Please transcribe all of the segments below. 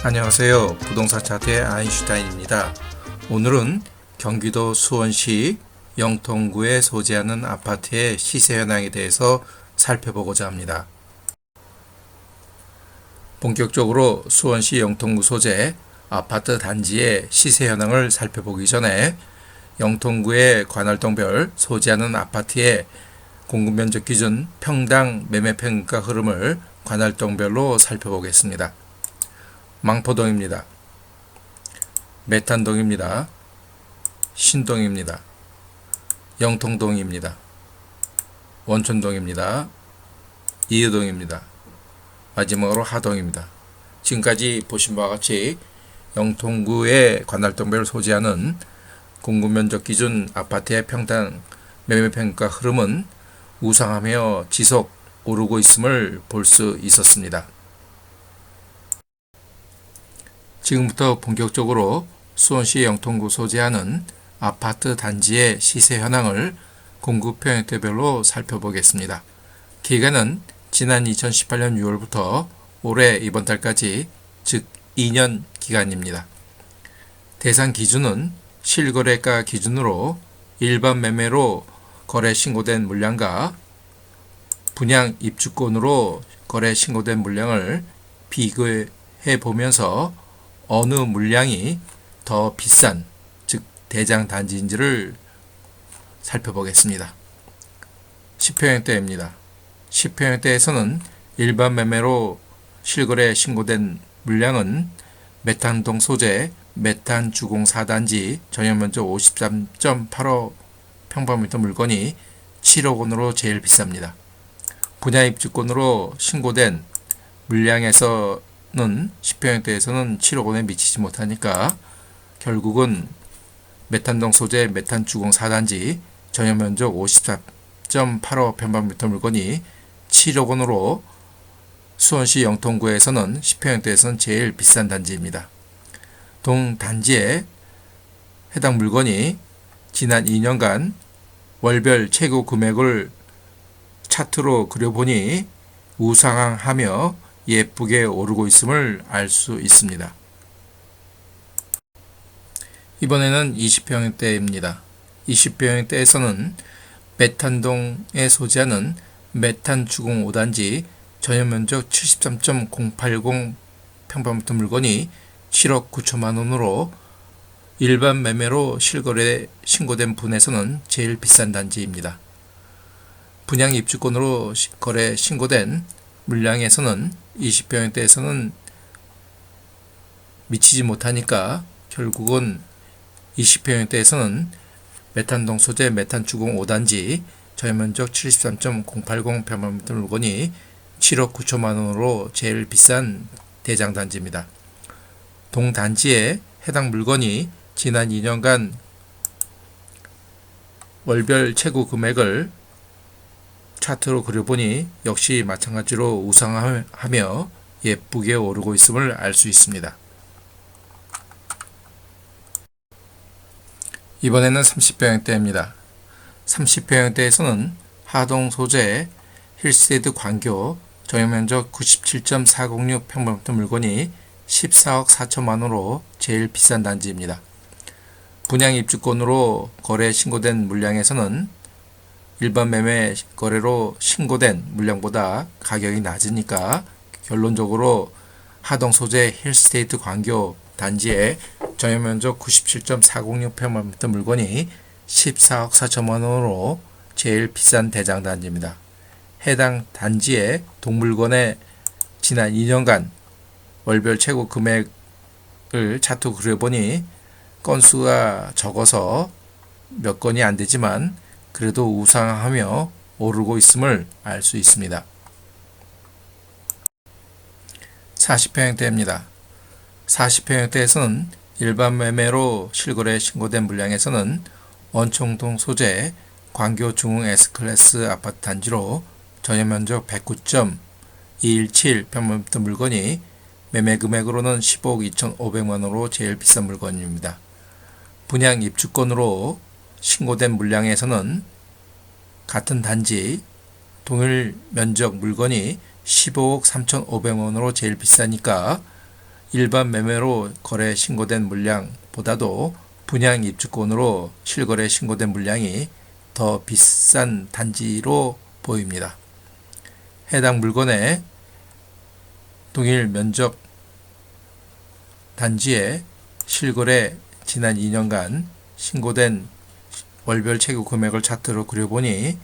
안녕하세요. 부동산 차트의 아인슈타인입니다. 오늘은 경기도 수원시 영통구에 소재하는 아파트의 시세 현황에 대해서 살펴보고자 합니다. 본격적으로 수원시 영통구 소재 아파트 단지의 시세 현황을 살펴보기 전에 영통구의 관할동별 소재하는 아파트의 공급면적 기준 평당 매매평가 흐름을 관할동별로 살펴보겠습니다. 망포동입니다. 메탄동입니다. 신동입니다. 영통동입니다. 원촌동입니다. 이유동입니다. 마지막으로 하동입니다. 지금까지 보신 바와 같이 영통구의 관할동별 소재하는 공급면적 기준 아파트의 평당 매매평가 흐름은 우상하며 지속 오르고 있음을 볼 수 있었습니다. 지금부터 본격적으로 수원시 영통구 소재하는 아파트 단지의 시세 현황을 공급 평형대별로 살펴보겠습니다. 기간은 지난 2018년 6월부터 올해 이번 달까지, 즉 2년 기간입니다. 대상 기준은 실거래가 기준으로 일반 매매로 거래 신고된 물량과 분양 입주권으로 거래 신고된 물량을 비교해 보면서 어느 물량이 더 비싼, 즉 대장 단지인지를 살펴보겠습니다. 10평형대입니다. 10평형대에서는 일반 매매로 실거래 신고된 물량은 메탄동 소재 메탄 주공 4단지 전용면적 53.85 평방미터 물건이 7억 원으로 제일 비쌉니다. 분양 입주권으로 신고된 물량에서는 10평형대에서는 7억 원에 미치지 못하니까 결국은 메탄동 소재 메탄 주공 4단지 전용면적 54.85 평방미터 물건이 7억 원으로 수원시 영통구에서는 10평형대에서는 제일 비싼 단지입니다. 동 단지에 해당 물건이 지난 2년간 월별 최고 금액을 차트로 그려보니 우상향하며 예쁘게 오르고 있음을 알 수 있습니다. 이번에는 20평형대입니다. 20평형대에서는 메탄동에 소재하는 메탄 주공 5단지 전용면적 73.080 평방미터 물건이 7억 9천만 원으로 일반 매매로 실거래 신고된 분에서는 제일 비싼 단지입니다. 분양 입주권으로 거래 신고된 물량에서는 20평형대에서는 미치지 못하니까 결국은 20평형대에서는 메탄동 소재 메탄 주공 5단지 전용면적 73.080 평방미터 물건이 7억 9천만 원으로 제일 비싼 대장 단지입니다. 동 단지에 해당 물건이 지난 2년간 월별 최고 금액을 차트로 그려보니 역시 마찬가지로 우상하며 예쁘게 오르고 있음을 알 수 있습니다. 이번에는 30평형대입니다. 30평형대에서는 하동 소재 힐스테이드 광교 전용면적 97.406 평방미터 물건이 14억 4천만 원으로 제일 비싼 단지입니다. 분양 입주권으로 거래 신고된 물량에서는 일반 매매 거래로 신고된 물량보다 가격이 낮으니까 결론적으로 하동 소재 힐스테이트 광교 단지의 전용면적 97.406 평방미터 물건이 14억 4천만 원으로 제일 비싼 대장 단지입니다. 해당 단지의 동물건의 지난 2년간 월별 최고 금액을 차트 그려보니 건수가 적어서 몇 건이 안 되지만 그래도 우상하며 오르고 있음을 알 수 있습니다. 40평형대입니다. 40평형대에서는 일반 매매로 실거래 신고된 물량에서는 원청동 소재 광교 중흥 S클래스 아파트 단지로 전용면적 109.217 평방미터 물건이 매매 금액으로는 15억 2,500만 원으로 제일 비싼 물건입니다. 분양 입주권으로 신고된 물량에서는 같은 단지 동일 면적 물건이 15억 3,500만 원으로 제일 비싸니까 일반 매매로 거래 신고된 물량보다도 분양 입주권으로 실거래 신고된 물량이 더 비싼 단지로 보입니다. 해당 물건의 동일 면적 단지에 실거래 지난 2년간 신고된 월별 최고 금액을 차트로 그려보니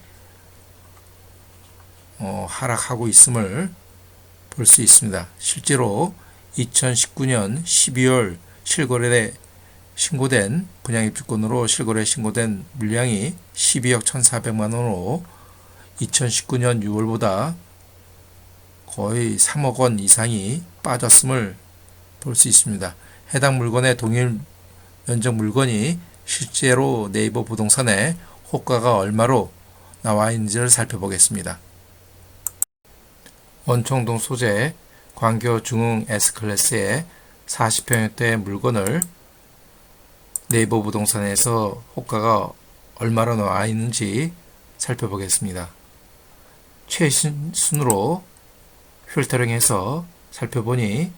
하락하고 있음을 볼 수 있습니다. 실제로 2019년 12월 실거래 신고된 분양입주권으로 실거래 신고된 물량이 12억 1,400만 원으로 2019년 6월보다 거의 3억 원 이상이 빠졌음을 볼 수 있습니다. 해당 물건의 동일 면적 물건이 실제로 네이버 부동산에 호가가 얼마로 나와 있는지를 살펴보겠습니다. 원청동 소재 광교 중흥 S클래스의 40평형대의 물건을 네이버 부동산에서 호가가 얼마로 나와 있는지 살펴보겠습니다. 최신순으로 필터링해서 살펴보니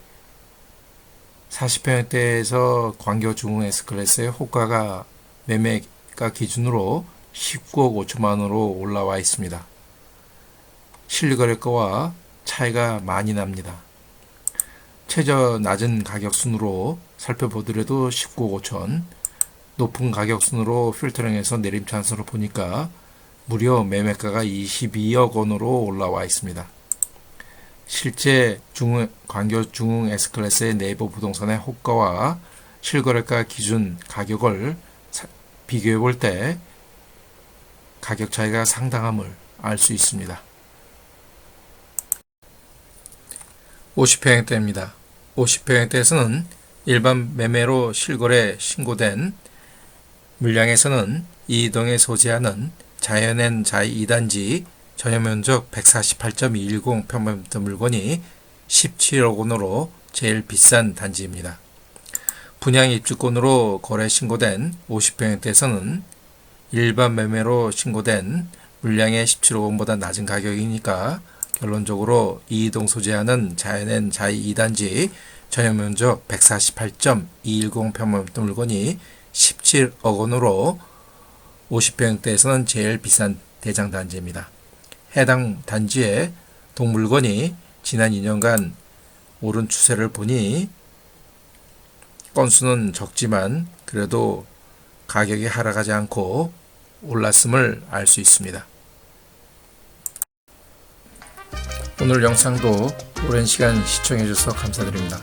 40평형대에서 광교 중흥 S클래스의 호가가 매매가 기준으로 19억 5천만 원으로 올라와 있습니다. 실거래가와 차이가 많이 납니다. 최저 낮은 가격 순으로 살펴보더라도 19억 5천, 높은 가격 순으로 필터링해서 내림차순으로 보니까 무려 매매가가 22억 원으로 올라와 있습니다. 실제 광교 중흥 S클래스의 네이버 부동산의 호가와 실거래가 기준 가격을 비교해 볼 때 가격 차이가 상당함을 알 수 있습니다. 50평형대입니다. 50평형대에서는 일반 매매로 실거래 신고된 물량에서는 이동에 소재하는 자연엔 자이 2단지 전용면적 148.210평방미터 물건이 17억 원으로 제일 비싼 단지입니다. 분양 입주권으로 거래 신고된 50평형대에서는 일반 매매로 신고된 물량의 17억 원보다 낮은 가격이니까 결론적으로 이동 소재하는 자연엔 자이 2단지 전용면적 148.210평방미터 물건이 17억 원으로 50평형대에서는 제일 비싼 대장 단지입니다. 해당 단지의 동물건이 지난 2년간 오른 추세를 보니 건수는 적지만 그래도 가격이 하락하지 않고 올랐음을 알 수 있습니다. 오늘 영상도 오랜 시간 시청해 주셔서 감사드립니다.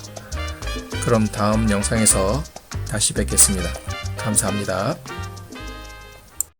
그럼 다음 영상에서 다시 뵙겠습니다. 감사합니다.